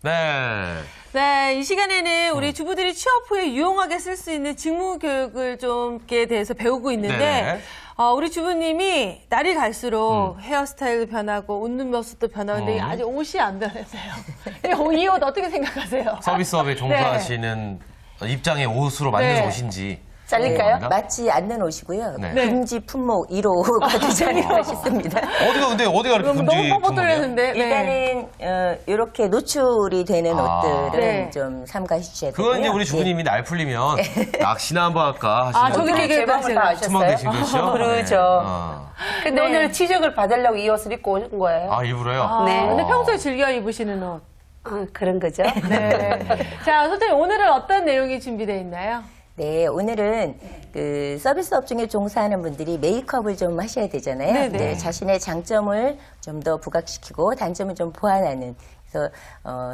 네. 네, 이 시간에는 우리 주부들이 취업 후에 유용하게 쓸 수 있는 직무 교육을 좀에 대해서 배우고 있는데, 네네. 우리 주부님이 날이 갈수록 헤어스타일도 변하고 웃는 모습도 변하는데 아직 옷이 안 변했어요. 이 옷 어떻게 생각하세요? 서비스업에 종사하시는 입장의 옷으로 만든 네. 옷인지. 잘릴까요? 네. 맞지 않는 옷이고요. 네. 금지 품목 1호 가지 않을까 싶습니다. 어디가 이렇게 너무 금지 뻔뻔 품목이에요? 뚫렸는데. 네. 일단은 이렇게 노출이 되는 옷들은 네. 좀 삼가해 주셔야 되고요. 그건 이제 우리 주부님이 날 풀리면 낚시나 한번 할까 하시는 저기 되게 제방을 다 투망 되신 하셨어요? 거죠? 그렇죠. 근데 네. 오늘 취직을 받으려고 이 옷을 입고 오신 거예요? 아, 일부러요? 네. 근데 평소에 즐겨 입으시는 옷. 그런 거죠. 네. 자, 선생님, 오늘은 어떤 내용이 준비되어 있나요? 네, 오늘은 그 서비스업 중에 종사하는 분들이 메이크업을 좀 하셔야 되잖아요. 네네. 네, 자신의 장점을 좀 더 부각시키고 단점을 좀 보완하는. 그래서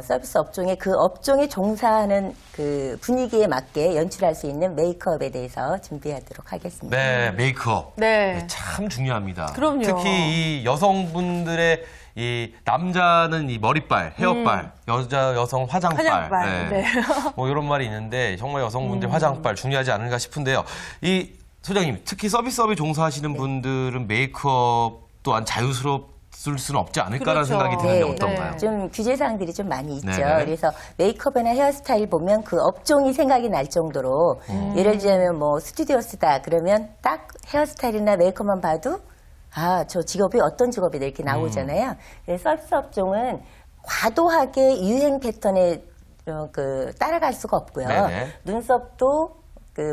서비스 업종에 그 업종에 종사하는 그 분위기에 맞게 연출할 수 있는 메이크업에 대해서 준비하도록 하겠습니다. 네, 메이크업. 네. 네, 참 중요합니다. 그럼요. 특히 이 여성분들의 이 남자는 이 머리빨, 헤어빨, 여성 화장빨. 화장빨, 네. 뭐 이런 말이 있는데 정말 여성분들 화장빨 중요하지 않은가 싶은데요. 이 소장님, 특히 서비스업에 종사하시는 분들은 메이크업 또한 자유스럽을 수는 없지 않을까라는 그렇죠. 생각이 드는데 네. 어떤가요? 좀 규제사항들이 좀 많이 있죠. 네네. 그래서 메이크업이나 헤어스타일 보면 그 업종이 생각이 날 정도로 예를 들자면 뭐 스튜디오 쓰다 그러면 딱 헤어스타일이나 메이크업만 봐도 저 직업이 어떤 직업이다 이렇게 나오잖아요. 그래서 서비스 업종은 과도하게 유행 패턴에 따라갈 수가 없고요. 네네. 눈썹도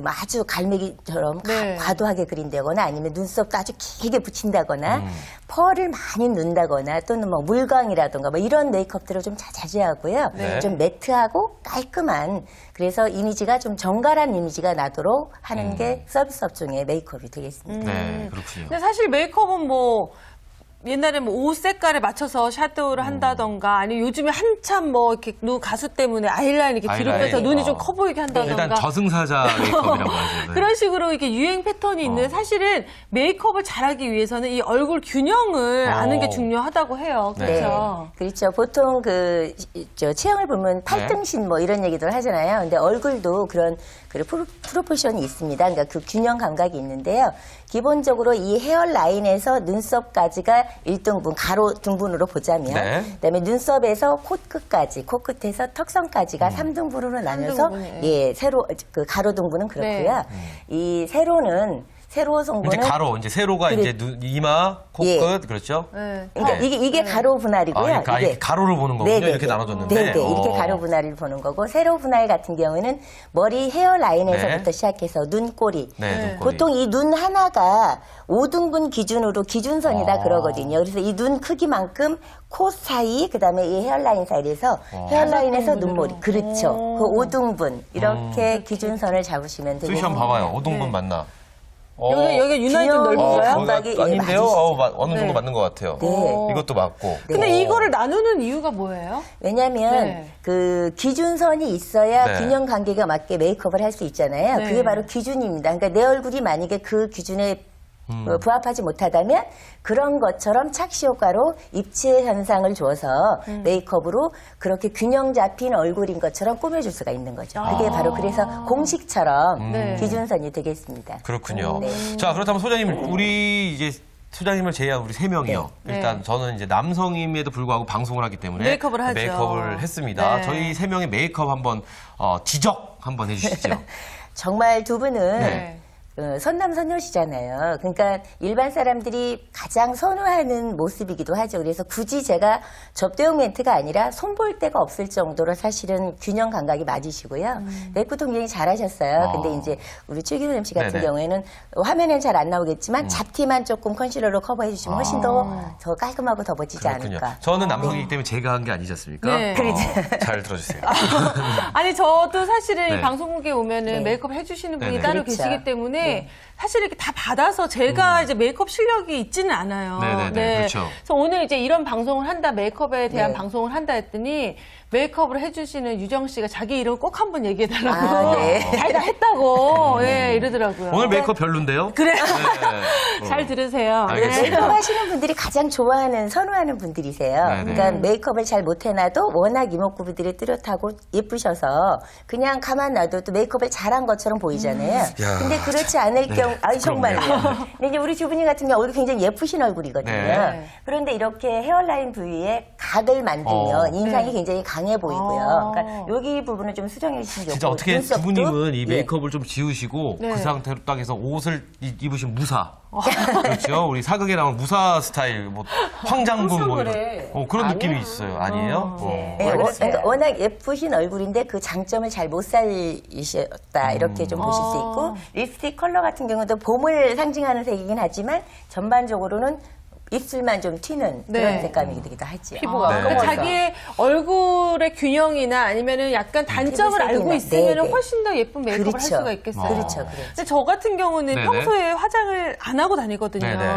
아주 갈매기처럼 네. 과도하게 그린다거나 아니면 눈썹도 아주 길게 붙인다거나 펄을 많이 넣는다거나 또는 뭐 물광이라든가 뭐 이런 메이크업들을 좀 자제하고요. 네. 좀 매트하고 깔끔한 그래서 이미지가 좀 정갈한 이미지가 나도록 하는 게 서비스 업종의 메이크업이 되겠습니다. 네, 그렇군요. 근데 사실 메이크업은 뭐 옛날에 뭐 옷 색깔에 맞춰서 샤도우를 한다던가 아니면 요즘에 한참 뭐 이렇게 누 가수 때문에 아이라인 이렇게 뒤로 아이라인. 빼서 눈이 좀 커 보이게 한다던가 일단 저승사자 메이크업이라고 하죠. 네. 그런 식으로 이렇게 유행 패턴이 있는데 사실은 메이크업을 잘하기 위해서는 이 얼굴 균형을 아는 게 중요하다고 해요. 그렇죠? 네. 그렇죠. 보통 체형을 보면 팔등신 뭐 이런 얘기들 하잖아요. 근데 얼굴도 그런 프로포션이 있습니다. 그러니까 그 균형 감각이 있는데요. 기본적으로 이 헤어라인에서 눈썹까지가 1등분, 가로 등분으로 보자면 네. 그다음에 눈썹에서 코끝까지, 코끝에서 턱선까지가 3등분으로 나눠서 등분이에요. 그 가로 등분은 그렇고요. 네. 이 세로 성분은 이제 가로, 이제 세로가 이제 이마, 코끝, 그렇죠? 네. 그러니까 이게 가로 분할이고요. 그러니까 이게 가로를 보는 거군요. 네네네. 이렇게 나눠졌는데. 네네. 이렇게 가로 분할을 보는 거고 세로 분할 같은 경우에는 머리 헤어라인에서부터 네. 시작해서 눈꼬리. 네, 눈꼬리. 보통 이 눈 하나가 5등분 기준으로 기준선이다 그러거든요. 그래서 이 눈 크기만큼 코 사이, 그다음에 이 헤어라인 사이에서 헤어라인에서 눈머리. 그렇죠. 그 5등분 이렇게 기준선을 잡으시면 수희 씨 되겠습니다. 한번 봐봐요. 5등분 맞나? 여기가 유난히 좀 균형 넓은가요? 감각이 아닌데요? 맞으시죠. 어느 정도 맞는 것 같아요. 네. 이것도 맞고. 근데 이거를 나누는 이유가 뭐예요? 왜냐하면 네. 그 기준선이 있어야 네. 균형 관계가 맞게 메이크업을 할 수 있잖아요. 네. 그게 바로 기준입니다. 그러니까 내 얼굴이 만약에 그 기준에 부합하지 못하다면 그런 것처럼 착시 효과로 입체 현상을 줘서 메이크업으로 그렇게 균형 잡힌 얼굴인 것처럼 꾸며줄 수가 있는 거죠. 그게 바로 그래서 공식처럼 네. 기준선이 되겠습니다. 그렇군요. 자, 그렇다면 소장님, 우리 이제 소장님을 제외한 우리 3명이요. 네. 일단 저는 이제 남성임에도 불구하고 방송을 하기 때문에 메이크업을 하죠. 메이크업을 했습니다. 네. 저희 3명의 메이크업 한번 지적 한번 해주시죠. 정말 두 분은 네. 선남선녀시잖아요. 그러니까 일반 사람들이 가장 선호하는 모습이기도 하죠. 그래서 굳이 제가 접대용 멘트가 아니라 손볼 데가 없을 정도로 사실은 균형 감각이 맞으시고요. 메이크도 굉장히 잘하셨어요. 근데 이제 우리 최기훈 MC 같은 네네. 경우에는 화면엔 잘 안 나오겠지만 잡티만 조금 컨실러로 커버해 주시면 훨씬 더 깔끔하고 더 멋지지 그렇군요. 않을까. 저는 남성이기 때문에 제가 한 게 아니지 않습니까? 네. 잘 들어주세요. 아니 저도 사실은 네. 이 방송국에 오면은 네. 메이크업 해주시는 분이 네네. 따로 그렇죠. 계시기 때문에 네. 사실 이렇게 다 받아서 제가 이제 메이크업 실력이 있지는 않아요. 네네네, 그렇죠. 그래서 오늘 이제 이런 방송을 한다, 메이크업에 대한 네. 방송을 한다 했더니 메이크업을 해주시는 유정 씨가 자기 이름 꼭 한번 얘기해달라고. 아, 네. 다 했다고. 예, 이러더라고요. 오늘 메이크업 별론데요? 그래. 네. 잘 들으세요. 알겠습니다. 메이크업 하시는 분들이 가장 좋아하는, 선호하는 분들이세요. 네네. 그러니까 메이크업을 잘 못해놔도 워낙 이목구비들이 뚜렷하고 예쁘셔서 그냥 가만 놔둬도 메이크업을 잘한 것처럼 보이잖아요. 야, 근데 그렇지 않을 경우, 아니, 정말요. 부끄럽네요. 근데 이제 우리 주부님 같은 경우 얼굴이 굉장히 예쁘신 얼굴이거든요. 네. 그런데 이렇게 헤어라인 부위에 각을 만들면 인상이 네. 굉장히 강해 보이고요. 그러니까 여기 부분은 좀 수정해 주시면 좋고. 진짜 어떻게 눈썹도, 부부님은 이 예. 메이크업을 좀 지우시고 네. 그 상태로 딱 해서 옷을 입으신 무사. 그렇죠. 우리 사극에 나온 무사 스타일, 뭐 황장군 항상 뭐 그래. 이런 그런 아니야. 느낌이 있어요. 아니에요? 네, 알겠어요. 그러니까 워낙 예쁘신 얼굴인데 그 장점을 잘 못 살리셨다 이렇게 좀 보실 수 있고 립스틱 컬러 같은 경우도 봄을 상징하는 색이긴 하지만 전반적으로는 입술만 좀 튀는 네. 그런 색감이기도 하죠. 피부가 네. 그러니까 검어서. 자기의 얼굴의 균형이나 아니면은 약간 단점을 피부색이나, 알고 있으면 네네. 훨씬 더 예쁜 메이크업을 그렇죠. 할 수가 있겠어요. 그렇죠. 근데 저 같은 경우는 네네. 평소에 화장을 안 하고 다니거든요. 네네.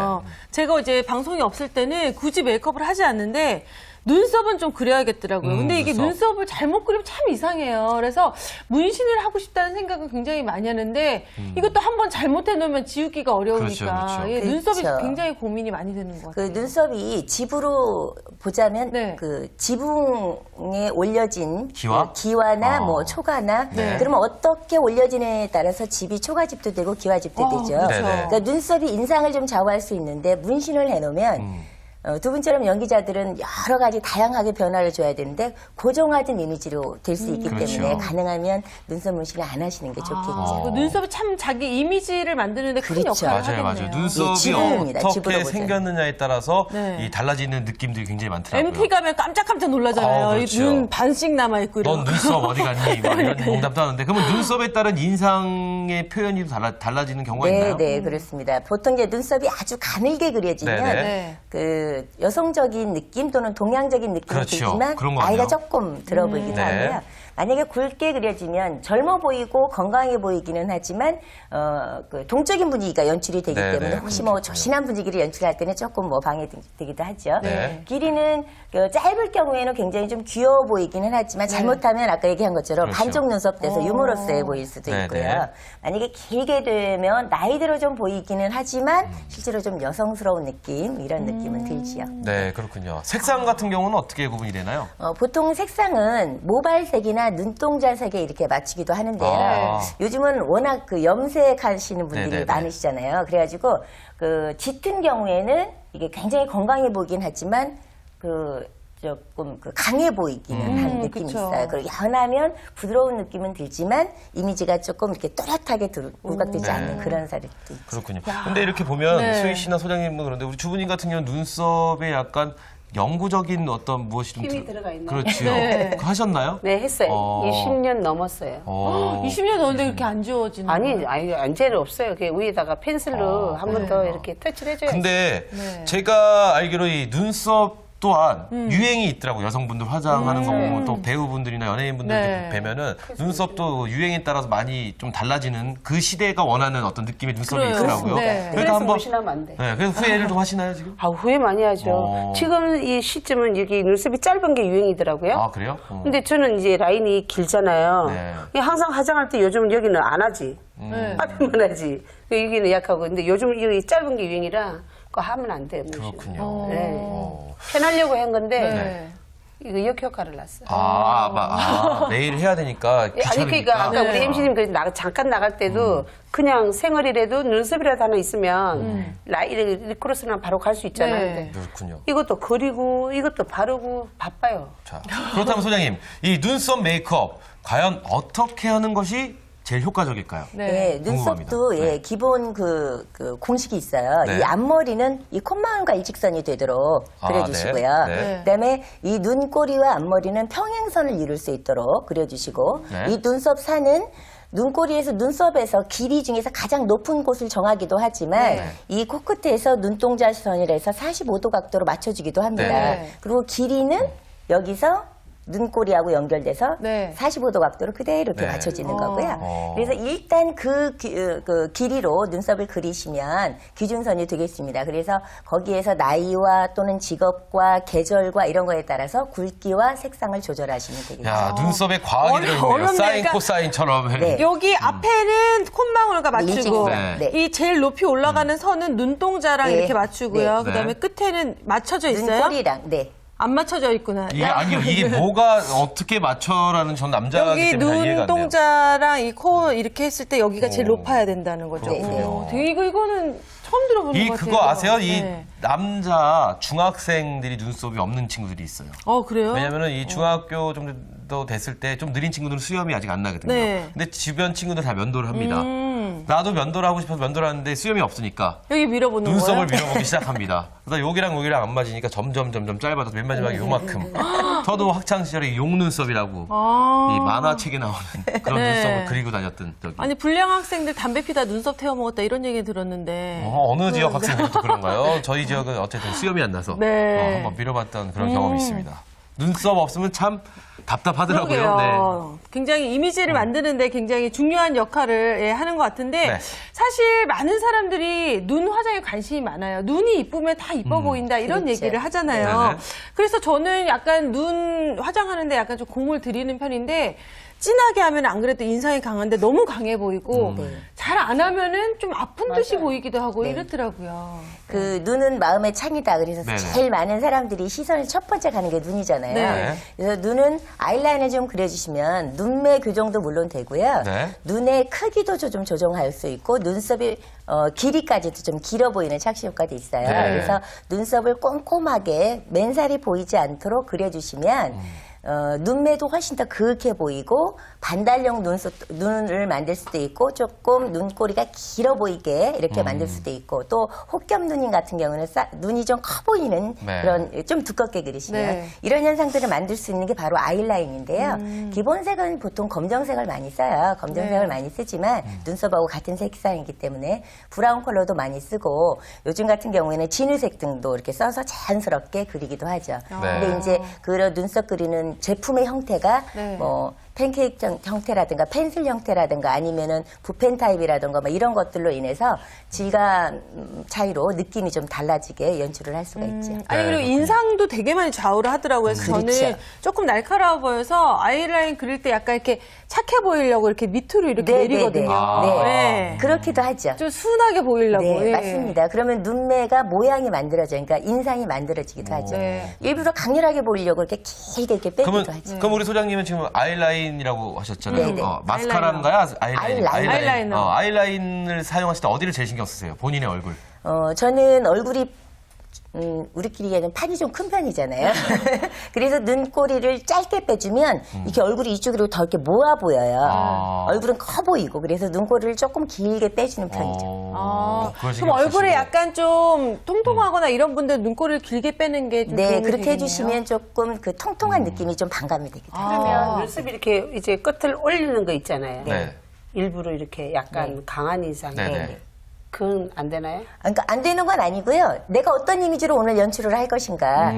제가 이제 방송이 없을 때는 굳이 메이크업을 하지 않는데 눈썹은 좀 그려야겠더라고요. 근데 이게 눈썹. 눈썹을 잘못 그리면 참 이상해요. 그래서 문신을 하고 싶다는 생각은 굉장히 많이 하는데 이것도 한번 잘못해 놓으면 지우기가 어려우니까 그렇죠, 그렇죠. 예, 그렇죠. 눈썹이 굉장히 고민이 많이 되는 것 그 같아요. 눈썹이 집으로 보자면 네. 그 지붕에 올려진 기와? 그 기와나 아. 뭐 초가나 네. 그러면 어떻게 올려지느냐에 따라서 집이 초가집도 되고 기와집도 되죠. 그렇죠. 네네. 그러니까 눈썹이 인상을 좀 좌우할 수 있는데 문신을 해놓으면 두 분처럼 연기자들은 여러 가지 다양하게 변화를 줘야 되는데 고정화된 이미지로 될 수 있기 그렇죠. 때문에 가능하면 눈썹 문신을 안 하시는 게 좋겠죠. 그 눈썹이 참 자기 이미지를 만드는데 큰 그렇죠. 역할을 맞아요, 하겠네요. 맞아요. 눈썹이 지붕입니다. 어떻게 집으로 보자면. 생겼느냐에 따라서 네. 이 달라지는 느낌들이 굉장히 많더라고요. MP 가면 깜짝깜짝 놀라잖아요. 그렇죠. 눈 반씩 남아있고 넌 이러고. 눈썹 어디 갔니? 막 이런 농담도 하는데 그러면 눈썹에 따른 인상의 표현이 달라지는 경우가 네, 있나요? 네, 그렇습니다. 보통 이제 눈썹이 아주 가늘게 그려지면 네네. 네. 그 여성적인 느낌 또는 동양적인 느낌이 그렇죠. 들지만 그런 것 나이가 같네요. 조금 들어 보이기도 네. 하고요. 만약에 굵게 그려지면 젊어 보이고 건강해 보이기는 하지만 그 동적인 분위기가 연출이 되기 네, 때문에 네, 혹시 뭐 조신한 분위기를 연출할 때는 조금 뭐 방해되기도 하죠. 네. 길이는 그 짧을 경우에는 굉장히 좀 귀여워 보이기는 하지만 잘못하면 아까 얘기한 것처럼 그렇죠. 반쪽 눈썹 돼서 유머러스해 보일 수도 네, 있고요. 네. 만약에 길게 되면 나이 들어 좀 보이기는 하지만 실제로 좀 여성스러운 느낌 이런 느낌은 들지요. 네, 그렇군요. 색상 같은 경우는 어떻게 구분이 되나요? 보통 색상은 모발색이나 눈동자색에 이렇게 맞추기도 하는데요. 아. 요즘은 워낙 그 염색하시는 분들이 네네네. 많으시잖아요. 그래가지고 그 짙은 경우에는 이게 굉장히 건강해 보이긴 하지만 그 조금 그 강해 보이기는 하는 느낌이 그쵸. 있어요. 그리고 연하면 부드러운 느낌은 들지만 이미지가 조금 이렇게 또렷하게 부각되지 네. 않는 그런 살도 있죠. 그렇군요. 근데 이렇게 보면 네. 수희 씨나 소장님은 그런데 우리 주부님 같은 경우는 눈썹에 약간 영구적인 어떤 무엇이 좀 힘이 들어가 있나요? 그렇죠. 네. 그거 하셨나요? 네, 했어요. 어. 20년 넘었어요. 20년 넘는데 그렇게 안 지워지는 아니, 안젤 없어요. 그 위에다가 펜슬로 한 번 더 이렇게 터치를 해줘요. 근데 네. 제가 알기로 이 눈썹 또한 유행이 있더라고요. 여성분들 화장하는 거 보면 또 배우분들이나 연예인분들 네. 뵈면은 눈썹도 유행에 따라서 많이 좀 달라지는 그 시대가 원하는 어떤 느낌의 눈썹이 그래요. 있더라고요. 네. 그래서 무신하면 안 돼. 네, 그래서 후회를 좀 하시나요 지금? 아, 후회 많이 하죠. 어. 지금 이 시점은 여기 눈썹이 짧은 게 유행이더라고요. 아 그래요? 근데 저는 이제 라인이 길잖아요. 네. 항상 화장할 때 요즘은 여기는 안 하지. 네. 앞에만 하지. 여기는 약하고. 근데 요즘 여기 짧은 게 유행이라 그거 하면 안 돼요. 무신. 그렇군요. 네. 어. 편하려고 한 건데 네. 이거 역효과를 났어요. 매일 해야 되니까 아니 귀찮으니까. 그러니까 아까 네. 우리 MC님 잠깐 나갈 때도 그냥 생얼이라도 눈썹이라도 하나 있으면 리크로스나 바로 갈 수 있잖아요. 네. 근데 그렇군요. 이것도 그리고 이것도 바르고 바빠요. 자, 그렇다면 소장님, 이 눈썹 메이크업 과연 어떻게 하는 것이 제일 효과적일까요? 네, 눈썹도 궁금합니다. 네. 기본 그 공식이 있어요. 네. 이 앞머리는 이 콧마음과 일직선이 되도록 아, 그려주시고요. 네. 네. 그다음에 이 눈꼬리와 앞머리는 평행선을 이룰 수 있도록 그려주시고 네. 이 눈썹 산은 눈꼬리에서 눈썹에서 길이 중에서 가장 높은 곳을 정하기도 하지만 네. 이 코끝에서 눈동자 선이라 해서 45도 각도로 맞춰주기도 합니다. 네. 그리고 길이는 여기서 눈꼬리하고 연결돼서 네. 45도 각도로 그대로 이렇게 네. 맞춰지는 거고요. 그래서 일단 그 길이로 눈썹을 그리시면 기준선이 되겠습니다. 그래서 거기에서 나이와 또는 직업과 계절과 이런 거에 따라서 굵기와 색상을 조절하시면 되겠죠. 야, 눈썹에 과학이 들어있네요. 어렵네. 사인, 그러니까 코사인처럼. 네. 여기 앞에는 콧망울과 맞추고 일직선. 네. 이 제일 높이 올라가는 선은 눈동자랑 네. 이렇게 맞추고요. 네. 그다음에 끝에는 맞춰져 있어요? 눈꼬리랑 네. 안 맞춰져 있구나. 이게 아니요. 이게 뭐가 어떻게 맞춰라는 전 남자이기 여기 때문에 잘 이해가 안 돼요. 눈동자랑 이 코 이렇게 했을 때 여기가 제일 오. 높아야 된다는 거죠. 네, 네. 오, 되게 이거는 처음 들어보는 이 것 같아요. 그거 아세요? 이 네. 남자 중학생들이 눈썹이 없는 친구들이 있어요. 그래요? 왜냐면은 이 중학교 정도 됐을 때 좀 느린 친구들은 수염이 아직 안 나거든요. 네. 근데 주변 친구들 다 면도를 합니다. 나도 면도를 하고 싶어서 면도를 하는데 수염이 없으니까 여기 밀어보는 눈썹을 거예요? 밀어보기 시작합니다. 그래서 여기랑 여기랑 안 맞으니까 점점 짧아져서 맨 마지막에 요만큼. 저도 학창 시절에 용눈썹이라고 이 만화책에 나오는 그런 네. 눈썹을 그리고 다녔던 적이. 아니 불량 학생들 담배 피다 눈썹 태워 먹었다 이런 얘기 들었는데. 어느 지역 학생들도 그런가요? 저희 지역은 어쨌든 수염이 안 나서 네. 한번 밀어봤던 그런 경험이 있습니다. 눈썹 없으면 참 답답하더라고요. 그러게요. 굉장히 이미지를 만드는데 굉장히 중요한 역할을 하는 것 같은데 네. 사실 많은 사람들이 눈 화장에 관심이 많아요. 눈이 이쁘면 다 이뻐 보인다 이런 그렇죠. 얘기를 하잖아요. 네네. 그래서 저는 약간 눈 화장하는데 약간 좀 공을 들이는 편인데 진하게 하면 안 그래도 인상이 강한데 너무 강해 보이고 네. 잘 안 하면은 좀 아픈 듯이 보이기도 하고 이렇더라고요. 그 눈은 마음의 창이다. 그래서 네네. 제일 많은 사람들이 시선을 첫 번째 가는 게 눈이잖아요. 네. 그래서 눈은 아이라인을 좀 그려주시면 눈매 교정도 물론 되고요. 네. 눈의 크기도 좀 조정할 수 있고 눈썹이 길이까지도 좀 길어 보이는 착시 효과도 있어요. 네. 그래서 눈썹을 꼼꼼하게 맨살이 보이지 않도록 그려주시면 눈매도 훨씬 더 그윽해 보이고 반달형 눈을 만들 수도 있고 조금 눈꼬리가 길어 보이게 이렇게 만들 수도 있고 또 혹겹 눈인 같은 경우는 눈이 좀 커 보이는 네. 그런 좀 두껍게 그리시면 네. 이런 현상들을 만들 수 있는 게 바로 아이라인인데요. 기본색은 보통 검정색을 많이 써요. 검정색을 네. 많이 쓰지만 눈썹하고 같은 색상이기 때문에 브라운 컬러도 많이 쓰고 요즘 같은 경우에는 진유색 등도 이렇게 써서 자연스럽게 그리기도 하죠. 네. 근데 이제 그런 눈썹 그리는 제품의 형태가 네. 뭐 팬케이크 형태라든가 펜슬 형태라든가 아니면은 붓펜 타입이라든가 뭐 이런 것들로 인해서 질감 차이로 느낌이 좀 달라지게 연출을 할 수가 있죠. 아니 그리고 네, 인상도 되게 많이 좌우를 하더라고요. 그래서 그렇죠. 저는 조금 날카로워 보여서 아이라인 그릴 때 약간 이렇게 착해 보이려고 이렇게 밑으로 이렇게 네, 내리거든요. 네, 네. 네. 그렇기도 하죠. 좀 순하게 보이려고. 네, 예. 맞습니다. 그러면 눈매가 모양이 만들어져요. 그러니까 인상이 만들어지기도 하죠. 네. 일부러 강렬하게 보이려고 이렇게 길게 이렇게 빼기도 그러면, 하죠. 그럼 우리 소장님은 지금 아이라인이라고 하셨잖아요. 네네. 마스카라인가요? 아이라이너. 아이라인을 사용하실 때 어디를 제일 신경 쓰세요? 본인의 얼굴. 저는 얼굴이 우리끼리 얘기하는 판이 좀 큰 편이잖아요. 그래서 눈꼬리를 짧게 빼주면 이렇게 얼굴이 이쪽으로 더 이렇게 모아 보여요. 아. 얼굴은 커 보이고 그래서 눈꼬리를 조금 길게 빼주는 편이죠. 그걸 그럼 신경 얼굴에 쓰시고. 약간 좀 통통하거나 이런 분들 눈꼬리를 길게 빼는 게 좀 네, 도움이 그렇게 되겠네요. 해주시면 조금 그 통통한 느낌이 좀 반감이 되겠죠. 그러면 눈썹이 이렇게 이제 끝을 올리는 거 있잖아요. 네. 일부러 이렇게 약간 강한 인상. 네네. 그건 안 되나요? 그러니까 안 되는 건 아니고요. 내가 어떤 이미지로 오늘 연출을 할 것인가.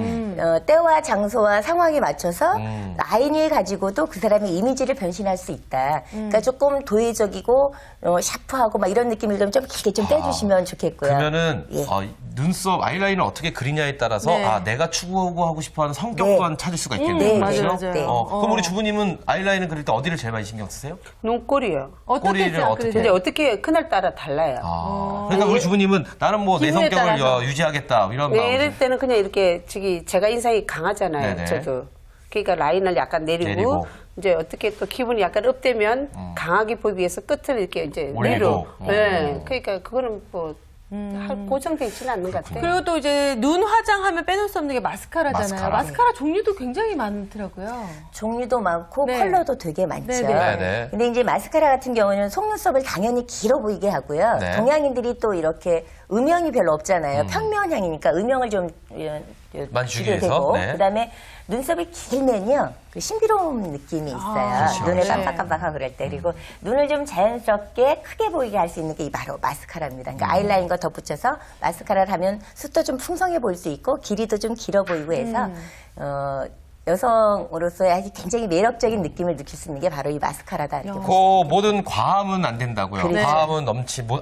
때와 장소와 상황에 맞춰서 라인을 가지고도 그 사람의 이미지를 변신할 수 있다. 그러니까 조금 도회적이고 샤프하고 막 이런 느낌을 좀 길게 좀 빼주시면 좋겠고요. 그러면은 예. 눈썹 아이라인을 어떻게 그리냐에 따라서 네. 내가 추구하고 싶어하는 성격 네. 또한 찾을 수가 있겠네요. 네, 맞아요, 그렇죠? 맞아요. 그럼 우리 주부님은 아이라인을 그릴 때 어디를 제일 많이 신경 쓰세요? 눈꼬리요. 어떻게 꼬리를 생각 어떻게 그리세요? 근데 어떻게 그날 따라 달라요. 그러니까 우리 주부님은 나는 뭐 내 기분에 성격을 따라서. 유지하겠다 이런 네, 마음. 이럴 때는 그냥 이렇게 제가 인상이 강하잖아요. 네네. 저도. 그러니까 라인을 약간 내리고 이제 어떻게 또 기분이 약간 업되면 강하게 보이기 위해서 끝을 이렇게 이제 올리고. 내려. 네. 그러니까 그거는 뭐 고정되어 있지는 않는 것 같아요. 그리고 또 이제 눈 화장하면 빼놓을 수 없는 게 마스카라잖아요. 마스카라. 마스카라 종류도 굉장히 많더라고요. 종류도 많고 네. 컬러도 되게 많죠. 네, 네, 네. 근데 이제 마스카라 같은 경우는 속눈썹을 당연히 길어 보이게 하고요. 네. 동양인들이 또 이렇게 음영이 별로 없잖아요. 평면향이니까 음영을 좀 많이 주기 주게 위해서, 되고 네. 그다음에 눈썹이 길면요. 그 신비로운 느낌이 있어요. 그렇죠. 눈을 네. 깜빡깜빡하고 그럴 때. 그리고 눈을 좀 자연스럽게 크게 보이게 할 수 있는 게 바로 마스카라입니다. 그러니까 아이라인과 덧붙여서 마스카라를 하면 숱도 좀 풍성해 보일 수 있고 길이도 좀 길어 보이고 해서 여성으로서의 아주 굉장히 매력적인 느낌을 느낄 수 있는 게 바로 이 마스카라다. 이렇게 그 모든 과함은 안 된다고요. 그렇죠. 과함은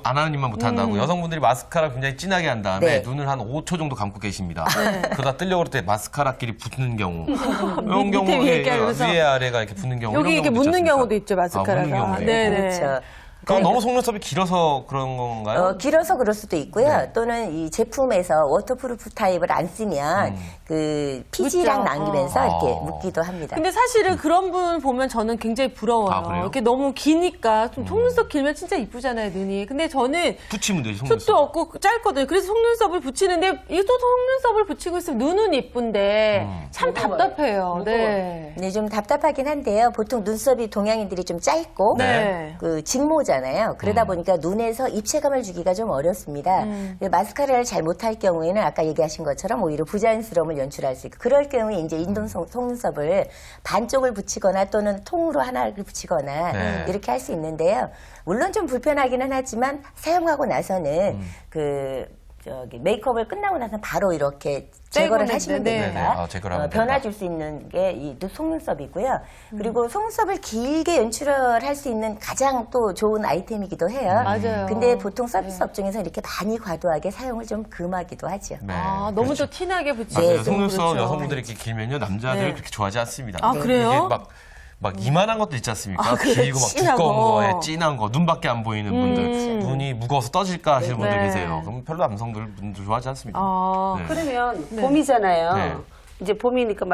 안 하는 일만 못 한다고. 여성분들이 마스카라 굉장히 진하게 한 다음에 네. 눈을 한 5초 정도 감고 계십니다. 그러다 뜨려고 그럴 때 마스카라끼리 붙는 경우. 이런 밑에 경우에 위에 이렇게 위에 아래가 이렇게 붙는 경우. 여기 이런 이렇게 경우도 있지 묻는 않습니까? 경우도 있죠, 마스카라가. 묻는 경우에. 네네. 그렇죠. 그럼 너무 속눈썹이 길어서 그런 건가요? 길어서 그럴 수도 있고요. 네. 또는 이 제품에서 워터프루프 타입을 안 쓰면 그 피지랑 묻죠. 남기면서 어. 이렇게 묻기도 합니다. 근데 사실은 그런 분 보면 저는 굉장히 부러워요. 아, 그래요? 이렇게 너무 기니까 좀 속눈썹 길면 진짜 이쁘잖아요, 눈이. 근데 저는 붙이면 되지, 속눈썹. 숱도 없고 짧거든요. 그래서 속눈썹을 붙이는데 이게 또 속눈썹을 붙이고 있으면 눈은 이쁜데 참 답답해요. 네. 네, 좀 답답하긴 한데요. 보통 눈썹이 동양인들이 좀 짧고 네. 그 직모잖아요. 그러다 보니까 눈에서 입체감을 주기가 좀 어렵습니다. 마스카라를 잘 못할 경우에는 아까 얘기하신 것처럼 오히려 부자연스러움을 연출할 수 있고 그럴 경우에 이제 인동 속눈썹을 반쪽을 붙이거나 또는 통으로 하나를 붙이거나 네. 이렇게 할 수 있는데요. 물론 좀 불편하기는 하지만 사용하고 나서는 메이크업을 끝나고 나서 바로 이렇게 제거를 떼고 하시면 네. 됩니다. 네, 네. 제거를 하면 변화 된다. 줄 수 있는 게 이 속눈썹이고요. 그리고 속눈썹을 길게 연출을 할 수 있는 가장 또 좋은 아이템이기도 해요. 맞아요. 근데 보통 서비스 업종에서 이렇게 많이 과도하게 사용을 좀 금하기도 하죠. 네. 아, 너무 그렇죠. 또 티나게 붙이고. 맞아요. 네, 속눈썹 그렇죠. 여성분들이 이렇게 길면요 남자들을 네. 그렇게 좋아하지 않습니다. 아, 그래요? 이게 막 이만한 것도 있지 않습니까? 아, 그래, 길고 막 진하고. 두꺼운 거에 진한 거, 눈밖에 안 보이는 분들, 눈이 무거워서 떠질까 하시는 분들 네. 계세요. 그럼 별로 남성들 분들 좋아하지 않습니다. 아, 네. 그러면 봄이잖아요. 네. 이제 봄이니까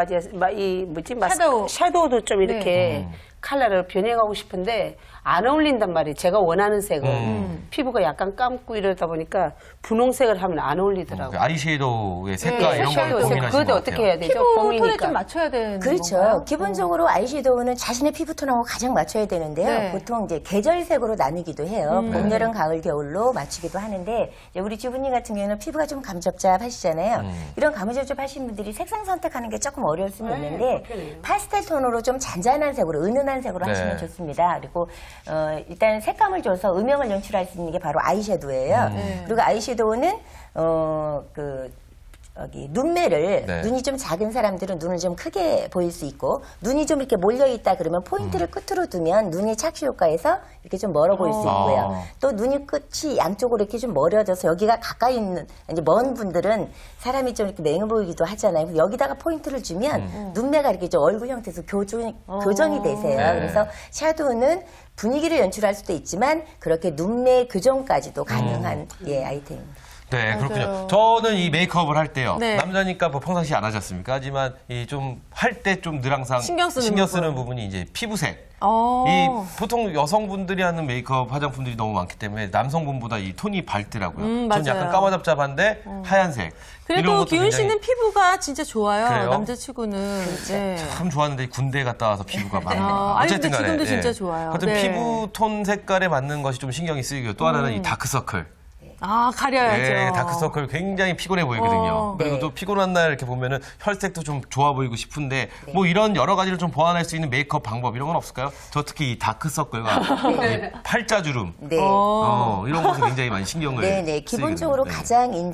이 뭐지 샤도우. 샤도우도 좀 이렇게 컬러를 변형하고 싶은데 안 어울린단 말이에요. 제가 원하는 색은 피부가 약간 감고 이러다 보니까 분홍색을 하면 안 어울리더라고요. 그 아이섀도우의 색깔 네, 이런 걸 섀도우 색. 고민하시는 그것도 것 어떻게 같아요. 해야 되죠? 피부 톤에 봄이니까. 좀 맞춰야 되는 그렇죠. 건가요? 기본적으로 아이섀도우는 자신의 피부톤하고 가장 맞춰야 되는데요. 네. 보통 이제 계절색으로 나누기도 해요. 봄, 여름, 가을, 겨울로 맞추기도 하는데 이제 우리 주부님 같은 경우는 피부가 좀 감접잡하시잖아요. 이런 감접잡하신 분들이 색상 선택하는 게 조금 어려울 수는 있는데 파스텔 톤으로 좀 잔잔한 색으로 은은한 색으로 네. 하시면 좋습니다. 그리고 일단 색감을 줘서 음영을 연출할 수 있는 게 바로 아이섀도우예요. 그리고 아이섀도우는 눈매를 네. 눈이 좀 작은 사람들은 눈을 좀 크게 보일 수 있고 눈이 좀 이렇게 몰려 있다 그러면 포인트를 끝으로 두면 눈이 착시 효과에서 이렇게 좀 멀어 보일 수 있고요. 또 눈이 끝이 양쪽으로 이렇게 좀 멀어져서 여기가 가까이 있는 이제 먼 분들은 사람이 좀 이렇게 맹해 보이기도 하잖아요. 여기다가 포인트를 주면 눈매가 이렇게 좀 얼굴 형태에서 교정이 되세요. 네. 그래서 샤도우는 분위기를 연출할 수도 있지만 그렇게 눈매 교정까지도 가능한 아이템입니다. 네, 맞아요. 그렇군요. 저는 이 메이크업을 할 때요. 네. 남자니까 뭐 평상시 안 하지 않습니까? 하지만 이 좀 할 때 좀 늘 항상 신경 쓰는 부분이 이제 피부색. 어. 이 보통 여성분들이 하는 메이크업 화장품들이 너무 많기 때문에 남성분보다 이 톤이 밝더라고요. 저는 맞아요. 약간 까마잡잡한데 하얀색. 이런 그래도 것도 기훈 굉장히 씨는 피부가 진짜 좋아요. 그래요? 남자치고는. 네. 참 좋았는데 군대 갔다 와서 피부가 많이. 아니, 근데 지금도 진짜 좋아요. 하여튼 네. 피부 톤 색깔에 맞는 것이 좀 신경이 쓰이고요. 또 하나는 이 다크서클. 아, 가려야죠. 네, 다크서클 굉장히 피곤해 보이거든요. 그리고 네. 또 피곤한 날 이렇게 보면은 혈색도 좀 좋아 보이고 싶은데 뭐 이런 여러 가지를 좀 보완할 수 있는 메이크업 방법 이런 건 없을까요? 저 특히 이 다크서클과 이 팔자주름 네. 이런 것에 굉장히 많이 신경을 네네. 기본적으로 쓰이거든요. 네. 가장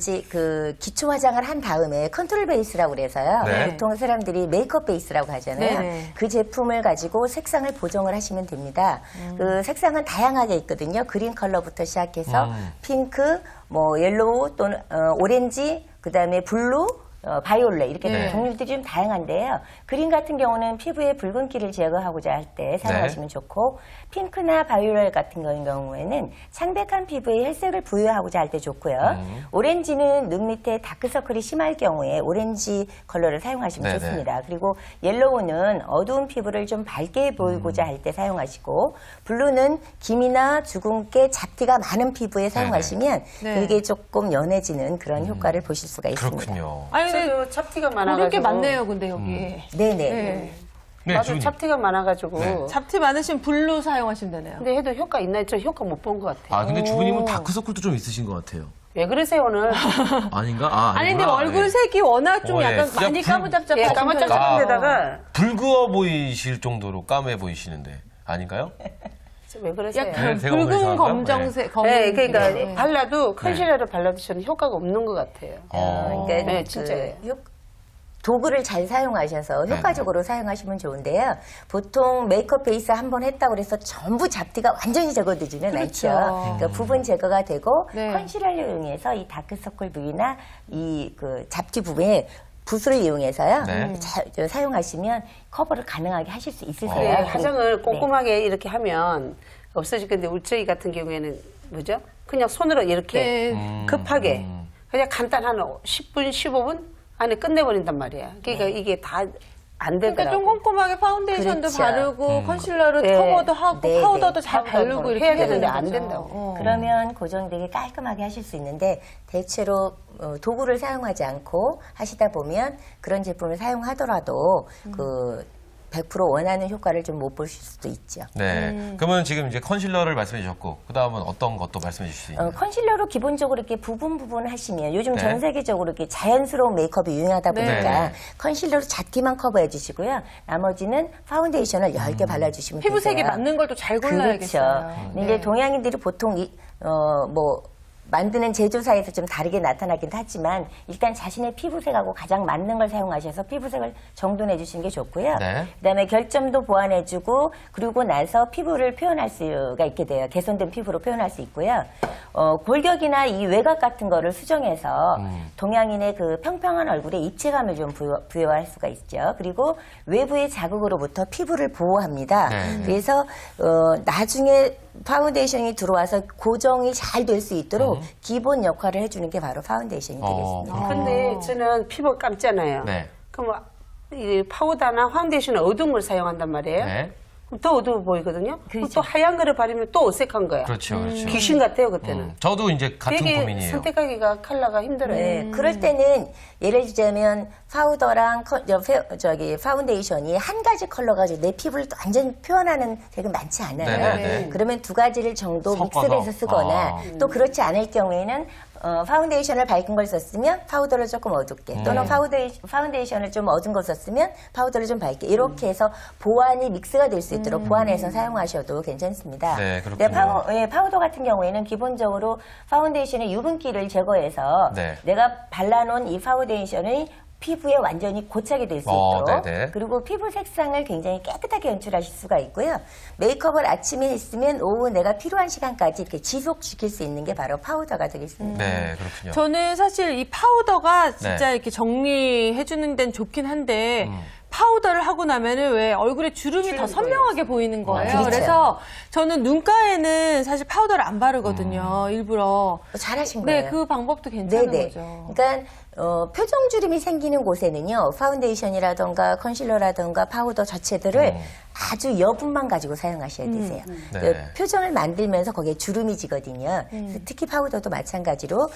기초 화장을 한 다음에 컨트롤 베이스라고 그래서요. 네. 보통 사람들이 메이크업 베이스라고 하잖아요. 네네. 그 제품을 가지고 색상을 보정을 하시면 됩니다. 그 색상은 다양하게 있거든요. 그린 컬러부터 시작해서 핑크, 뭐 옐로우 또는 오렌지, 그다음에 블루, 바이올렛 이렇게 네. 종류들이 좀 다양한데요. 그린 같은 경우는 피부의 붉은기를 제거하고자 할 때 사용하시면 좋고 핑크나 바이올렛 같은 경우에는 창백한 피부에 혈색을 부여하고자 할 때 좋고요. 오렌지는 눈 밑에 다크서클이 심할 경우에 오렌지 컬러를 사용하시면 네네. 좋습니다. 그리고 옐로우는 어두운 피부를 좀 밝게 보이고자 할 때 사용하시고 블루는 김이나 주근깨, 잡티가 많은 피부에 사용하시면 네. 그게 조금 연해지는 그런 효과를 보실 수가 있습니다. 그렇군요. 아니, 근데 저도 잡티가 모를 많아가지고. 게 많네요, 근데 여기. 네네. 네. 네, 맞아, 주부님. 잡티가 많아가지고. 네. 잡티 많으신 블루 사용하시면 되네요. 근데 해도 효과 있나? 저 효과 못 본 것 같아요. 아 근데 주부님은 다크서클도 좀 있으신 것 같아요. 왜 그러세요, 오늘? 아닌가? 아니, 근데 아니구나. 얼굴 예. 색이 워낙 좀 예. 약간 그냥 많이 불- 까무잡잡하신 예, 편이에요. 까마잡잡한 데다가. 붉어 보이실 정도로 까매 보이시는데 아닌가요? 왜 그러세요? 약간 제가 오늘 붉은 이상한가? 검정색, 네, 그러니까 네. 발라도 컨실러를 발라도 저는 효과가 없는 것 같아요. 어. 그러니까 네, 진짜예요. 도구를 잘 사용하셔서 효과적으로 사용하시면 좋은데요. 보통 메이크업 베이스 한 번 했다고 해서 전부 잡티가 완전히 제거되지는 그렇죠. 않죠. 그러니까 부분 제거가 되고 네. 컨실러를 이용해서 이 다크서클 부위나 이 그 잡티 부분에 붓을 이용해서요. 네. 사용하시면 커버를 가능하게 하실 수 있으세요. 네, 그리고- 화장을 꼼꼼하게 이렇게 하면 없어질 건데 우리 저희 같은 경우에는 뭐죠? 그냥 손으로 이렇게 네. 급하게 그냥 간단한 10분, 15분 안에 끝내버린단 말이야. 그러니까 이게 다 안 그러니까 되더라고. 좀 꼼꼼하게 파운데이션도 그렇죠. 바르고 컨실러로 네. 커버도 하고 네, 파우더도 네. 잘 바르고 이렇게 해야 해야 되는데 되는 안 거죠. 된다고. 그러면 고정 되게 깔끔하게 하실 수 있는데 대체로 도구를 사용하지 않고 하시다 보면 그런 제품을 사용하더라도 그 100% 원하는 효과를 좀 못 보실 수도 있죠. 네. 그러면 지금 이제 컨실러를 말씀해 주셨고, 그 다음은 어떤 것도 말씀해 주실 수 있나요? 컨실러로 기본적으로 이렇게 부분 하시면 요즘 네. 전 세계적으로 이렇게 자연스러운 메이크업이 유행하다 네. 보니까 컨실러로 잡티만 커버해 주시고요. 나머지는 파운데이션을 10개 발라주시면 되세요. 피부색에 맞는 걸 또 잘 골라야겠어요. 그렇죠. 근데 이제 동양인들이 보통 만드는 제조사에서 좀 다르게 나타나긴 하지만 일단 자신의 피부색하고 가장 맞는 걸 사용하셔서 피부색을 정돈해 주시는 게 좋고요. 네. 그다음에 결점도 보완해주고 그러고 나서 피부를 표현할 수가 있게 돼요. 개선된 피부로 표현할 수 있고요. 골격이나 이 외곽 같은 거를 수정해서 동양인의 그 평평한 얼굴에 입체감을 좀 부여할 수가 있죠. 그리고 외부의 자극으로부터 피부를 보호합니다. 네. 그래서 나중에 파운데이션이 들어와서 고정이 잘 될 수 있도록 기본 역할을 해주는 게 바로 파운데이션이 되겠습니다. 근데 저는 피부 감잖아요. 네. 그럼 이 파우더나 파운데이션 어두운 걸 사용한단 말이에요. 네. 그럼 더 어두워 보이거든요. 그럼 그렇죠. 또 하얀 거를 바르면 또 어색한 거야. 그렇죠, 그렇죠. 귀신 같아요, 그때는. 저도 이제 같은 되게 고민이에요. 선택하기가 컬러가 힘들어요. 네, 그럴 때는 예를 들자면 파우더랑 파운데이션이 한 가지 컬러 가지고 내 피부를 또 완전히 표현하는 색은 많지 않아요. 네네네. 그러면 두 가지를 정도 섞어서. 믹스를 해서 쓰거나 아. 또 그렇지 않을 경우에는 파운데이션을 밝은 걸 썼으면 파우더를 조금 어둡게 또는 파운데이션을 좀 어두운 걸 썼으면 파우더를 좀 밝게 이렇게 해서 보완이 믹스가 될 수 있도록 보완해서 사용하셔도 괜찮습니다. 네, 그렇군요. 파우더 같은 경우에는 기본적으로 파운데이션의 유분기를 제거해서 네. 내가 발라놓은 이 파운데이션을 피부에 완전히 고착이 될 수 있도록 네네. 그리고 피부 색상을 굉장히 깨끗하게 연출하실 수가 있고요. 메이크업을 아침에 했으면 오후 내가 필요한 시간까지 이렇게 지속시킬 수 있는 게 바로 파우더가 되겠습니다. 네, 그렇군요. 저는 사실 이 파우더가 진짜 네. 이렇게 정리해주는 데는 좋긴 한데 파우더를 하고 나면은 왜 얼굴에 주름이 더 선명하게 보이는 거예요. 그렇죠. 그래서 저는 눈가에는 사실 파우더를 안 바르거든요. 일부러. 잘하신 거예요. 네, 그 방법도 괜찮은 네네. 거죠. 그러니까 표정 주름이 생기는 곳에는요, 파운데이션이라던가 컨실러라던가 파우더 자체들을 아주 여분만 가지고 사용하셔야 되세요. 네. 그 표정을 만들면서 거기에 주름이 지거든요. 그래서 특히 파우더도 마찬가지로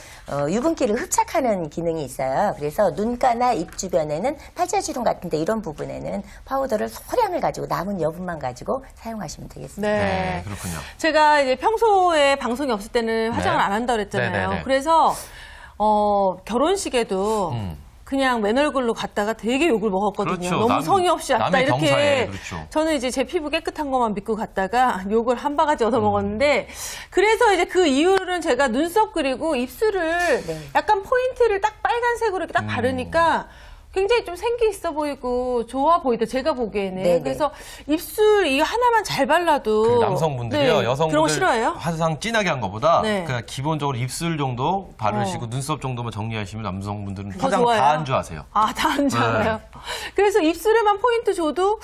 유분기를 흡착하는 기능이 있어요. 그래서 눈가나 입 주변에는 팔자주름 같은데 이런 부분에는 파우더를 소량을 가지고 남은 여분만 가지고 사용하시면 되겠습니다. 네, 그렇군요. 제가 이제 평소에 방송이 없을 때는 화장을 네. 안 한다고 그랬잖아요. 네네네. 그래서 결혼식에도 그냥 맨 얼굴로 갔다가 되게 욕을 먹었거든요. 그렇죠. 너무 성의 없이 왔다 남의 이렇게. 경사에, 그렇죠. 저는 이제 제 피부 깨끗한 것만 믿고 갔다가 욕을 한 바가지 얻어 먹었는데 그래서 이제 그 이후로는 제가 눈썹 그리고 입술을 약간 포인트를 딱 빨간색으로 이렇게 딱 바르니까 굉장히 좀 생기 있어 보이고 좋아 보이다 제가 보기에는. 네네. 그래서 입술 이거 하나만 잘 발라도 그 남성분들이요, 네, 그런 거 여성분들 싫어해요? 화장 진하게 한 것보다 네. 그냥 기본적으로 입술 정도 바르시고 눈썹 정도만 정리하시면 남성분들은 더 화장 좋아요? 다 안 좋아하세요. 아, 다 안 좋아요. 그래서 입술에만 포인트 줘도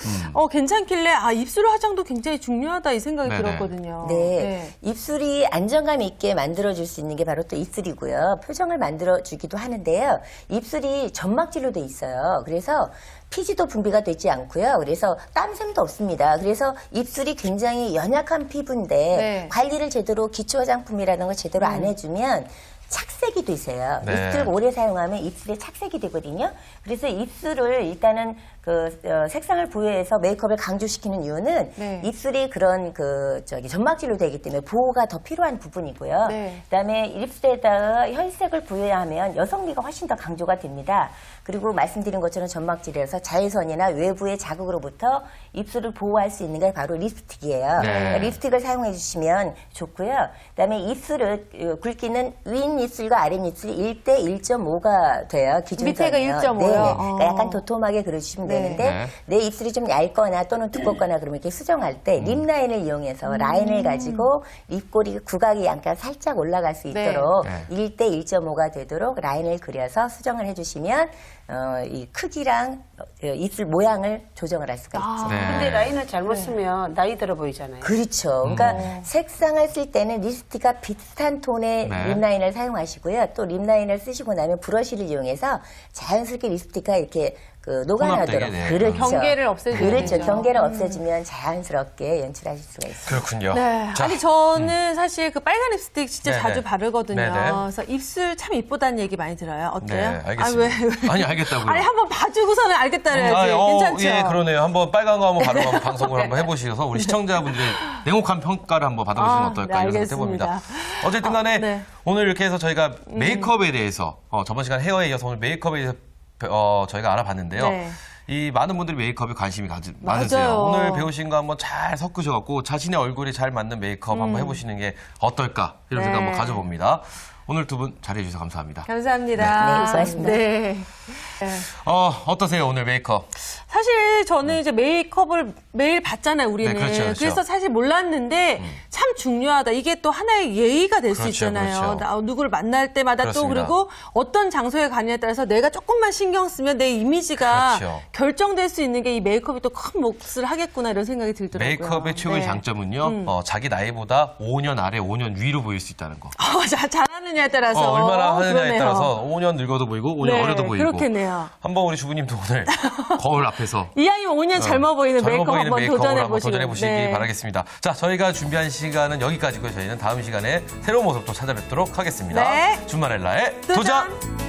괜찮길래 입술 화장도 굉장히 중요하다 이 생각이 네네. 들었거든요. 네. 입술이 안정감 있게 만들어줄 수 있는 게 바로 또 입술이고요. 표정을 만들어주기도 하는데요. 입술이 점막질로 돼 있어요. 그래서 피지도 분비가 되지 않고요. 그래서 땀샘도 없습니다. 그래서 입술이 굉장히 연약한 피부인데 네. 관리를 제대로 기초 화장품이라는 걸 제대로 안 해주면 착색이 되세요. 네. 입술 오래 사용하면 입술에 착색이 되거든요. 그래서 입술을 일단은 색상을 부여해서 메이크업을 강조시키는 이유는 네. 입술이 그런 점막질로 되기 때문에 보호가 더 필요한 부분이고요. 네. 그다음에 입술에다가 혈색을 부여하면 여성미가 훨씬 더 강조가 됩니다. 그리고 말씀드린 것처럼 점막질에서 자외선이나 외부의 자극으로부터 입술을 보호할 수 있는 게 바로 립스틱이에요. 네. 그러니까 립스틱을 사용해 주시면 좋고요. 그다음에 입술을 굵기는 윗 윗입술과 아랫입술이 1대 1.5가 돼요. 기준선이요. 밑에가 1.5 네, 요? 그러니까 약간 도톰하게 그려주시면 네. 되는데 네. 내 입술이 좀 얇거나 또는 두껍거나 그러면 이렇게 수정할 때 립 라인을 이용해서 라인을 가지고 입꼬리 구각이 약간 살짝 올라갈 수 네. 있도록 네. 1대 1.5가 되도록 라인을 그려서 수정을 해주시면 이 크기랑 입술 모양을 조정을 할 수가 있죠. 네. 근데 라인을 잘못 쓰면 나이 들어 보이잖아요. 그렇죠. 그러니까 색상을 쓸 때는 립스틱과 비슷한 톤의 네. 립라인을 사용하시고요. 또 립라인을 쓰시고 나면 브러쉬를 이용해서 자연스럽게 립스틱과 이렇게 녹아나도록. 혼합되게, 네. 그렇죠. 경계를 없애주면 그렇죠. 되죠. 경계를 없애주면 자연스럽게 연출하실 수가 있어요. 그렇군요. 네. 자, 아니 저는 사실 그 빨간 립스틱 진짜 네네. 자주 바르거든요. 네네. 그래서 입술 참 이쁘다는 얘기 많이 들어요. 어때요? 네, 알겠습니다. 아, 왜? 아니, 알겠다고요. 아니 한번 봐주고서는 알겠다 그래야지. 괜찮죠? 예, 그러네요. 한번 빨간 거 한번 바르고 한번 방송을 한번 해보셔서 우리 시청자분들의 냉혹한 평가를 한번 받아보시면 아, 어떨까 네, 이런 생각 해봅니다. 알겠습니다. 어쨌든 간에 네. 오늘 이렇게 해서 저희가 메이크업에 대해서 저번 시간 헤어에 이어서 오늘 메이크업에 대해서 저희가 알아봤는데요. 네. 이 많은 분들이 메이크업에 관심이 많으세요. 맞아요. 오늘 배우신 거 한번 잘 섞으셔갖고 자신의 얼굴에 잘 맞는 메이크업 한번 해보시는 게 어떨까 이런 생각 네. 한번 가져봅니다. 오늘 두 분 잘해주셔서 감사합니다. 감사합니다. 네, 수고하셨습니다. 네. 네. 어떠세요 오늘 메이크업? 사실 저는 이제 메이크업을 매일 받잖아요, 우리는. 네, 그렇죠, 그렇죠. 래서 사실 몰랐는데 참 중요하다. 이게 또 하나의 예의가 될 수 그렇죠, 있잖아요. 그렇죠. 나 누구를 만날 때마다 그렇습니다. 또 그리고 어떤 장소에 가냐에 따라서 내가 조금만 신경 쓰면 내 이미지가 그렇죠. 결정될 수 있는 게 이 메이크업이 또 큰 몫을 하겠구나 이런 생각이 들더라고요. 메이크업의 최고의 네. 장점은요, 자기 나이보다 5년 아래, 5년 위로 보일 수 있다는 거. 잘하느냐에 따라서. 얼마나 하느냐에 그러네요. 따라서 5년 늙어도 보이고 5년 네, 어려도 보이고. 그렇겠네요. 한번 우리 주부님도 오늘 거울 앞에서 이왕이면 5년 젊어 보이는 젊어 메이크업 보이는 한번 메이크업을 도전해 한번 도전해 보시기 보시기 바라겠습니다. 자, 저희가 준비한 시간은 여기까지고요. 저희는 다음 시간에 새로운 모습 또 찾아뵙도록 하겠습니다. 네. 준마렐라의 도전! 도전!